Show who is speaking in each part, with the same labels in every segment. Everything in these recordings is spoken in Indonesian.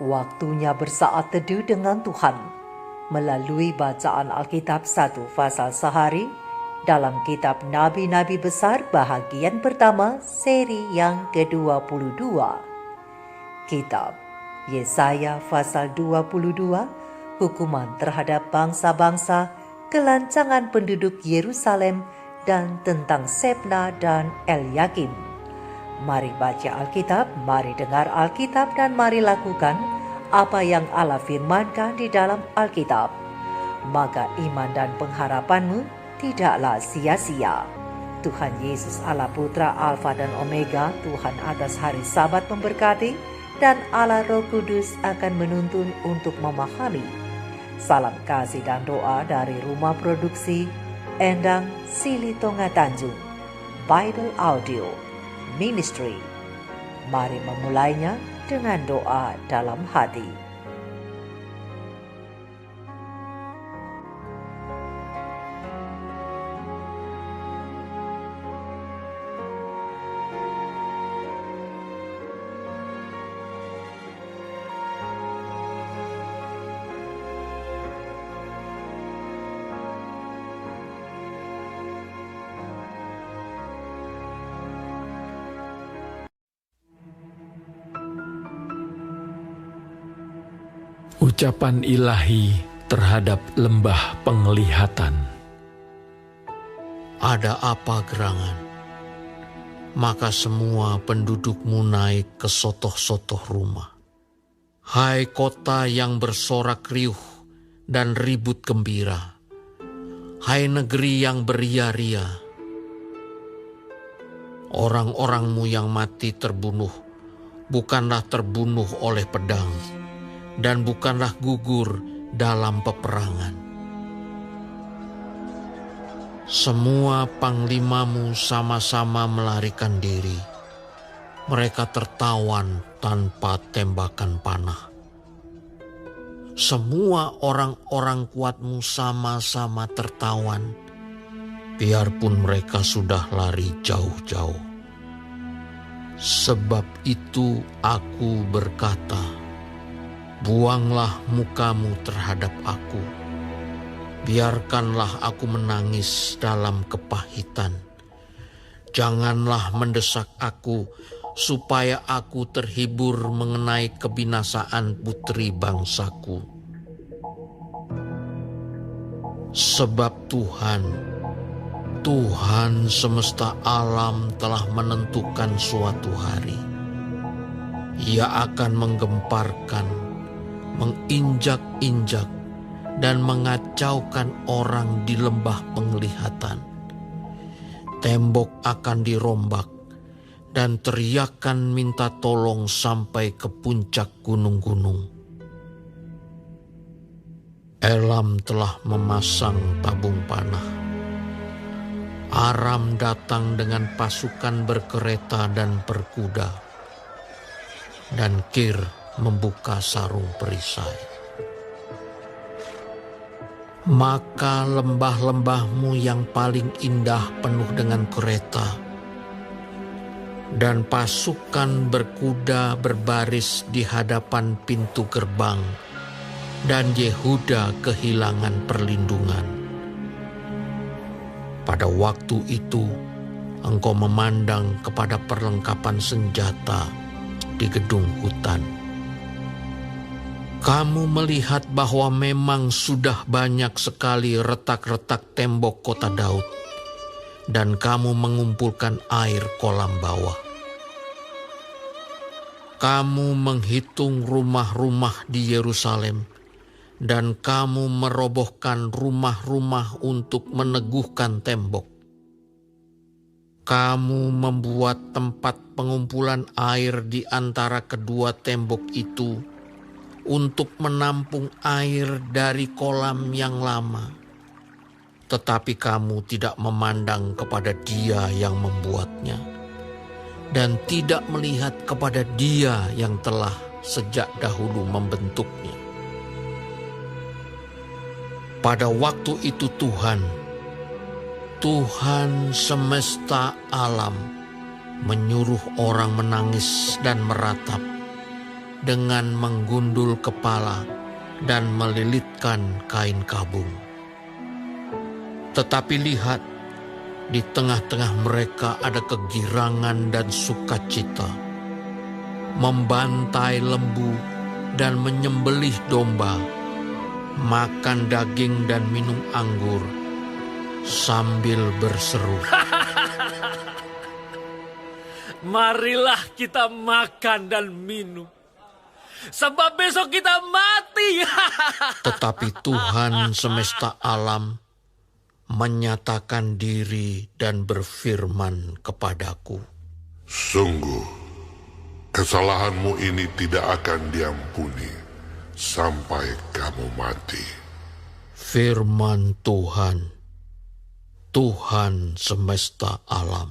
Speaker 1: Waktunya bersaat teduh dengan Tuhan melalui bacaan Alkitab satu pasal sehari dalam kitab Nabi-Nabi Besar bahagian pertama seri yang ke-22. Kitab Yesaya pasal 22, hukuman terhadap bangsa-bangsa, kelancangan penduduk Yerusalem, dan tentang Sebna dan Elyakim. Mari baca Alkitab, mari dengar Alkitab, dan mari lakukan apa yang Allah firmankan di dalam Alkitab. Maka iman dan pengharapanmu tidaklah sia-sia. Tuhan Yesus Allah Putra Alfa dan Omega, Tuhan atas hari Sabat memberkati, dan Allah Roh Kudus akan menuntun untuk memahami. Salam kasih dan doa dari Rumah Produksi Endang Silitonga Tanjung Bible Audio Ministry. Mari memulainya dengan doa dalam hati.
Speaker 2: Ucapan ilahi terhadap lembah penglihatan.
Speaker 3: Ada apa gerangan? Maka semua pendudukmu naik ke sotoh-sotoh rumah. Hai kota yang bersorak riuh dan ribut gembira. Hai negeri yang beria-ria. Orang-orangmu yang mati terbunuh, bukanlah terbunuh oleh pedang, dan bukanlah gugur dalam peperangan. Semua panglimamu sama-sama melarikan diri. Mereka tertawan tanpa tembakan panah. Semua orang-orang kuatmu sama-sama tertawan, biarpun mereka sudah lari jauh-jauh. Sebab itu aku berkata, buanglah mukamu terhadap aku. Biarkanlah aku menangis dalam kepahitan. Janganlah mendesak aku, supaya aku terhibur mengenai kebinasaan putri bangsaku. Sebab Tuhan semesta alam telah menentukan suatu hari. Ia akan menggemparkan, menginjak-injak, dan mengacaukan orang di lembah penglihatan. Tembok akan dirombak, dan teriakan minta tolong sampai ke puncak gunung-gunung. Elam telah memasang tabung panah. Aram datang dengan pasukan berkereta dan berkuda, dan Kir membuka sarung perisai. Maka lembah-lembahmu yang paling indah penuh dengan kereta, dan pasukan berkuda berbaris di hadapan pintu gerbang, dan Yehuda kehilangan perlindungan. Pada waktu itu, engkau memandang kepada perlengkapan senjata di gedung hutan. Kamu melihat bahwa memang sudah banyak sekali retak-retak tembok kota Daud, dan kamu mengumpulkan air kolam bawah. Kamu menghitung rumah-rumah di Yerusalem, dan kamu merobohkan rumah-rumah untuk meneguhkan tembok. Kamu membuat tempat pengumpulan air di antara kedua tembok itu untuk menampung air dari kolam yang lama. Tetapi kamu tidak memandang kepada Dia yang membuatnya, dan tidak melihat kepada Dia yang telah sejak dahulu membentuknya. Pada waktu itu Tuhan semesta alam menyuruh orang menangis dan meratap, dengan menggundul kepala dan melilitkan kain kabung. Tetapi lihat, di tengah-tengah mereka ada kegirangan dan sukacita, membantai lembu dan menyembelih domba, makan daging dan minum anggur, sambil berseru,
Speaker 2: Marilah kita makan dan minum, sebab besok kita mati.
Speaker 3: Tetapi Tuhan semesta alam menyatakan diri dan berfirman kepadaku,
Speaker 4: Sungguh, kesalahanmu ini tidak akan diampuni sampai kamu mati.
Speaker 3: firman Tuhan, Tuhan semesta alam.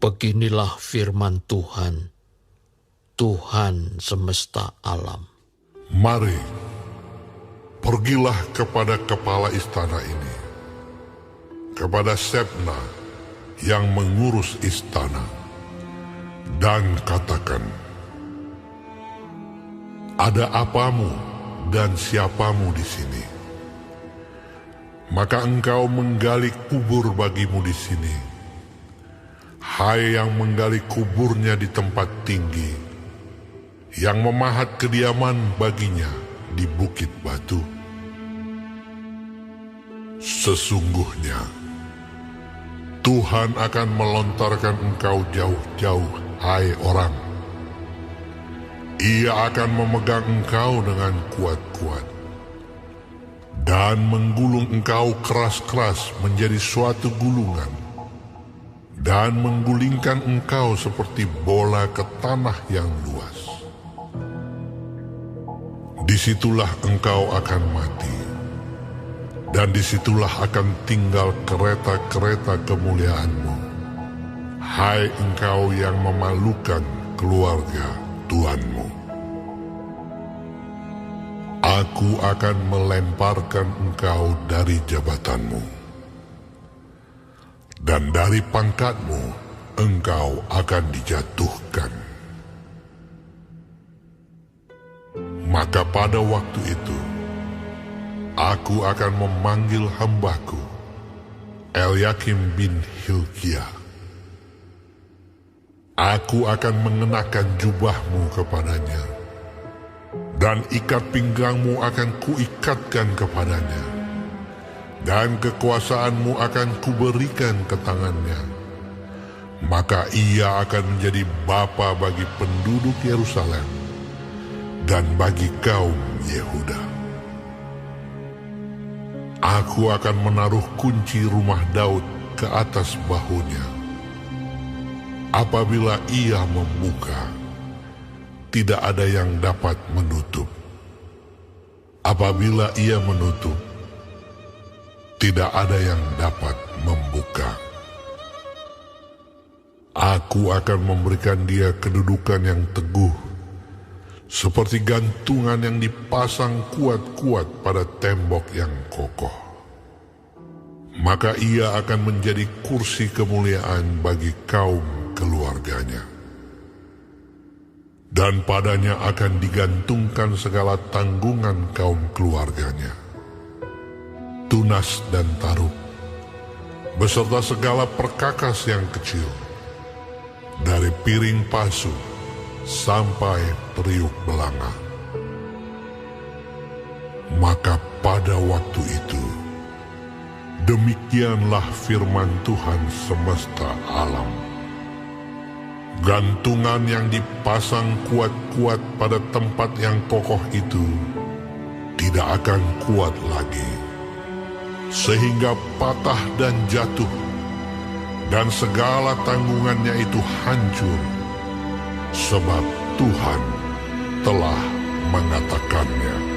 Speaker 3: Beginilah firman Tuhan, Tuhan semesta alam.
Speaker 4: Mari, pergilah kepada kepala istana ini, kepada Sebna yang mengurus istana, dan katakan, ada apamu dan siapamu di sini? Maka engkau menggali kubur bagimu di sini, hai yang menggali kuburnya di tempat tinggi, yang memahat kediaman baginya di bukit batu. Sesungguhnya Tuhan akan melontarkan engkau jauh-jauh, hai orang. Ia akan memegang engkau dengan kuat-kuat dan menggulung engkau keras-keras menjadi suatu gulungan, dan menggulingkan engkau seperti bola ke tanah yang luas. Disitulah engkau akan mati, dan disitulah akan tinggal kereta-kereta kemuliaanmu, hai engkau yang memalukan keluarga Tuhanmu. Aku akan melemparkan engkau dari jabatanmu, dan dari pangkatmu engkau akan dijatuhkan. Maka pada waktu itu, aku akan memanggil hambaku, Eliakim bin Hilkiah. Aku akan mengenakan jubahmu kepadanya, dan ikat pinggangmu akan kuikatkan kepadanya, dan kekuasaanmu akan kuberikan ke tangannya. Maka ia akan menjadi bapa bagi penduduk Yerusalem dan bagi kaum Yehuda. Aku akan menaruh kunci rumah Daud ke atas bahunya. Apabila ia membuka, tidak ada yang dapat menutup. Apabila ia menutup, tidak ada yang dapat membuka. Aku akan memberikan dia kedudukan yang teguh, seperti gantungan yang dipasang kuat-kuat pada tembok yang kokoh. Maka ia akan menjadi kursi kemuliaan bagi kaum keluarganya, dan padanya akan digantungkan segala tanggungan kaum keluarganya, tunas dan taruk, beserta segala perkakas yang kecil, dari piring pasu sampai periuk belanga. Maka pada waktu itu, demikianlah firman Tuhan semesta alam. Gantungan yang dipasang kuat-kuat pada tempat yang kokoh itu tidak akan kuat lagi, sehingga patah dan jatuh, dan segala tanggungannya itu hancur, sebab Tuhan telah mengatakannya.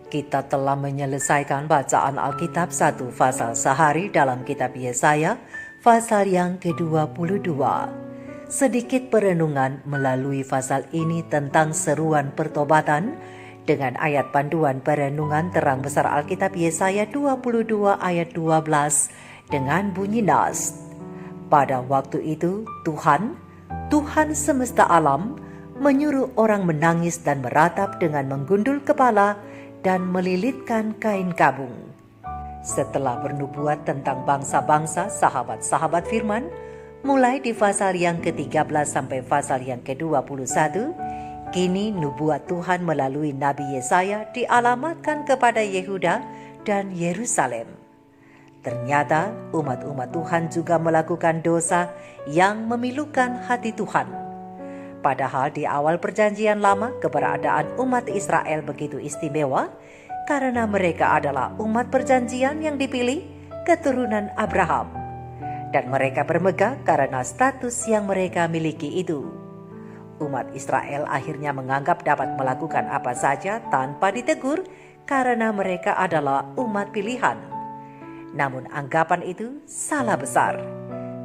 Speaker 1: Kita telah menyelesaikan bacaan Alkitab 1 fasal sehari dalam kitab Yesaya, fasal yang ke-22. Sedikit perenungan melalui pasal ini tentang seruan pertobatan dengan ayat panduan perenungan terang besar Alkitab Yesaya 22 ayat 12 dengan bunyi nas. Pada waktu itu Tuhan semesta alam menyuruh orang menangis dan meratap dengan menggundul kepala dan melilitkan kain kabung. Setelah bernubuat tentang bangsa-bangsa, sahabat-sahabat firman, mulai di pasal yang ke-13 sampai pasal yang ke-21, kini nubuat Tuhan melalui Nabi Yesaya dialamatkan kepada Yehuda dan Yerusalem. Ternyata umat-umat Tuhan juga melakukan dosa yang memilukan hati Tuhan. Padahal di awal perjanjian lama keberadaan umat Israel begitu istimewa karena mereka adalah umat perjanjian yang dipilih keturunan Abraham. Dan mereka bermegah karena status yang mereka miliki itu. Umat Israel akhirnya menganggap dapat melakukan apa saja tanpa ditegur karena mereka adalah umat pilihan. Namun anggapan itu salah besar.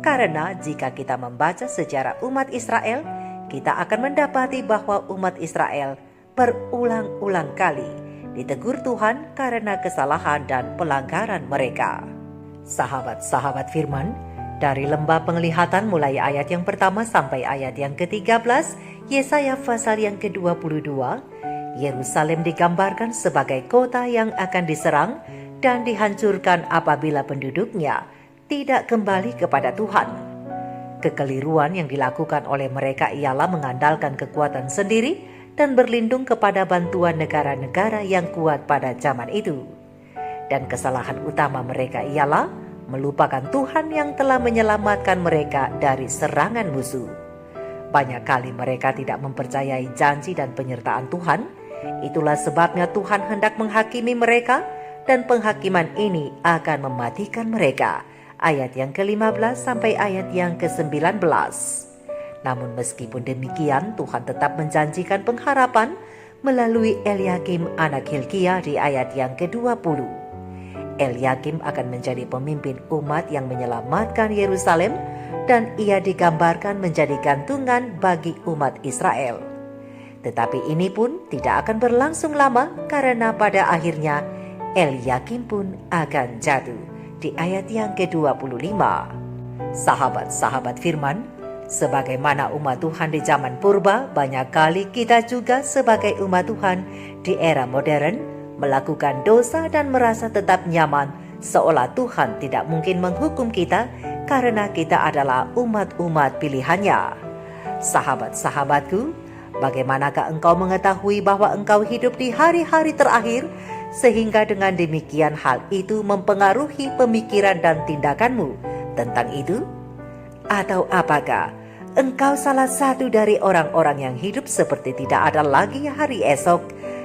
Speaker 1: Karena jika kita membaca sejarah umat Israel, kita akan mendapati bahwa umat Israel berulang-ulang kali ditegur Tuhan karena kesalahan dan pelanggaran mereka. Sahabat-sahabat firman, dari lembah penglihatan mulai ayat yang pertama sampai ayat yang ke-13, Yesaya pasal yang ke-22, Yerusalem digambarkan sebagai kota yang akan diserang dan dihancurkan apabila penduduknya tidak kembali kepada Tuhan. Kekeliruan yang dilakukan oleh mereka ialah mengandalkan kekuatan sendiri dan berlindung kepada bantuan negara-negara yang kuat pada zaman itu. Dan kesalahan utama mereka ialah melupakan Tuhan yang telah menyelamatkan mereka dari serangan musuh. Banyak kali mereka tidak mempercayai janji dan penyertaan Tuhan. Itulah sebabnya Tuhan hendak menghakimi mereka dan penghakiman ini akan mematikan mereka. Ayat yang ke-15 sampai ayat yang ke-19. Namun meskipun demikian, Tuhan tetap menjanjikan pengharapan melalui Eliakim anak Hilkia di ayat yang ke-20. Eliakim akan menjadi pemimpin umat yang menyelamatkan Yerusalem dan ia digambarkan menjadi gantungan bagi umat Israel. Tetapi ini pun tidak akan berlangsung lama karena pada akhirnya Eliakim pun akan jatuh di ayat yang ke-25. Sahabat-sahabat firman, sebagaimana umat Tuhan di zaman purba, banyak kali kita juga sebagai umat Tuhan di era modern melakukan dosa dan merasa tetap nyaman seolah Tuhan tidak mungkin menghukum kita karena kita adalah umat-umat pilihannya. Sahabat-sahabatku, bagaimanakah engkau mengetahui bahwa engkau hidup di hari-hari terakhir sehingga dengan demikian hal itu mempengaruhi pemikiran dan tindakanmu tentang itu? Atau apakah engkau salah satu dari orang-orang yang hidup seperti tidak ada lagi hari esok,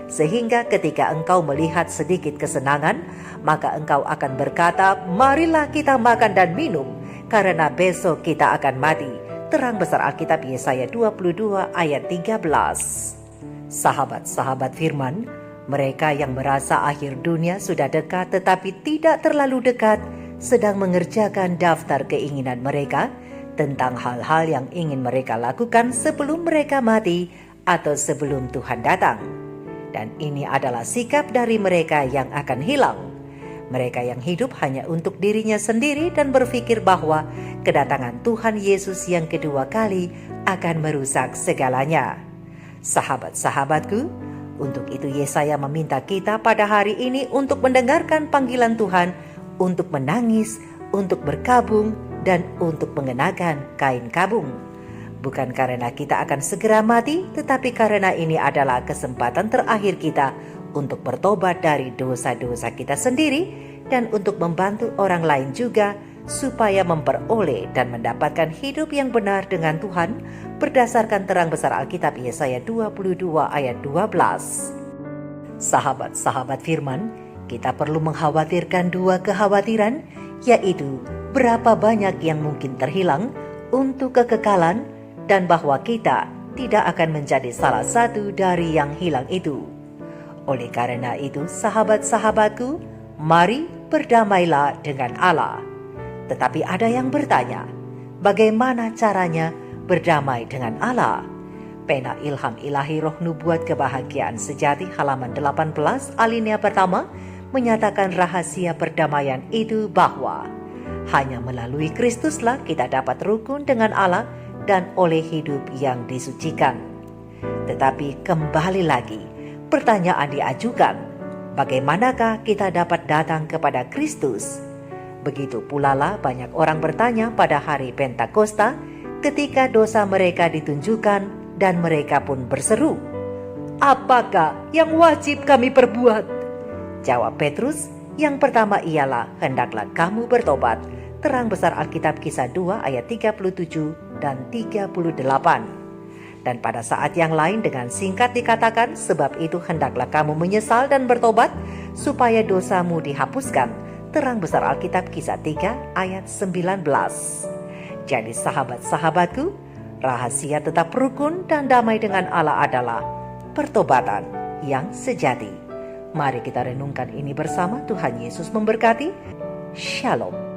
Speaker 1: sehingga ketika engkau melihat sedikit kesenangan, maka engkau akan berkata, marilah kita makan dan minum, karena besok kita akan mati. Terang besar Alkitab Yesaya 22 ayat 13. Sahabat-sahabat firman, mereka yang merasa akhir dunia sudah dekat tetapi tidak terlalu dekat, sedang mengerjakan daftar keinginan mereka tentang hal-hal yang ingin mereka lakukan sebelum mereka mati atau sebelum Tuhan datang. Dan ini adalah sikap dari mereka yang akan hilang. Mereka yang hidup hanya untuk dirinya sendiri dan berpikir bahwa kedatangan Tuhan Yesus yang kedua kali akan merusak segalanya. Sahabat-sahabatku, untuk itu Yesaya meminta kita pada hari ini untuk mendengarkan panggilan Tuhan, untuk menangis, untuk berkabung, dan untuk mengenakan kain kabung. Bukan karena kita akan segera mati, tetapi karena ini adalah kesempatan terakhir kita untuk bertobat dari dosa-dosa kita sendiri dan untuk membantu orang lain juga supaya memperoleh dan mendapatkan hidup yang benar dengan Tuhan berdasarkan terang besar Alkitab Yesaya 22 ayat 12. Sahabat-sahabat firman, kita perlu mengkhawatirkan dua kekhawatiran, yaitu berapa banyak yang mungkin terhilang untuk kekekalan dan bahwa kita tidak akan menjadi salah satu dari yang hilang itu. Oleh karena itu, sahabat-sahabatku, mari berdamailah dengan Allah. Tetapi ada yang bertanya, bagaimana caranya berdamai dengan Allah. Pena Ilham Ilahi Roh Nubuat Kebahagiaan Sejati halaman 18 alinea pertama menyatakan rahasia perdamaian itu bahwa hanya melalui Kristuslah kita dapat rukun dengan Allah dan oleh hidup yang disucikan. Tetapi kembali lagi, pertanyaan diajukan, bagaimanakah kita dapat datang kepada Kristus? Begitu pula lah banyak orang bertanya pada hari Pentakosta ketika dosa mereka ditunjukkan dan mereka pun berseru, "Apakah yang wajib kami perbuat?" Jawab Petrus, yang pertama ialah, "Hendaklah kamu bertobat." Terang besar Alkitab Kisah 2 ayat 37 dan 38. Dan pada saat yang lain dengan singkat dikatakan, "Sebab itu hendaklah kamu menyesal dan bertobat, supaya dosamu dihapuskan." Terang besar Alkitab Kisah 3 ayat 19. Jadi sahabat-sahabatku, rahasia tetap rukun dan damai dengan Allah adalah pertobatan yang sejati. Mari kita renungkan ini bersama. Tuhan Yesus memberkati. Shalom.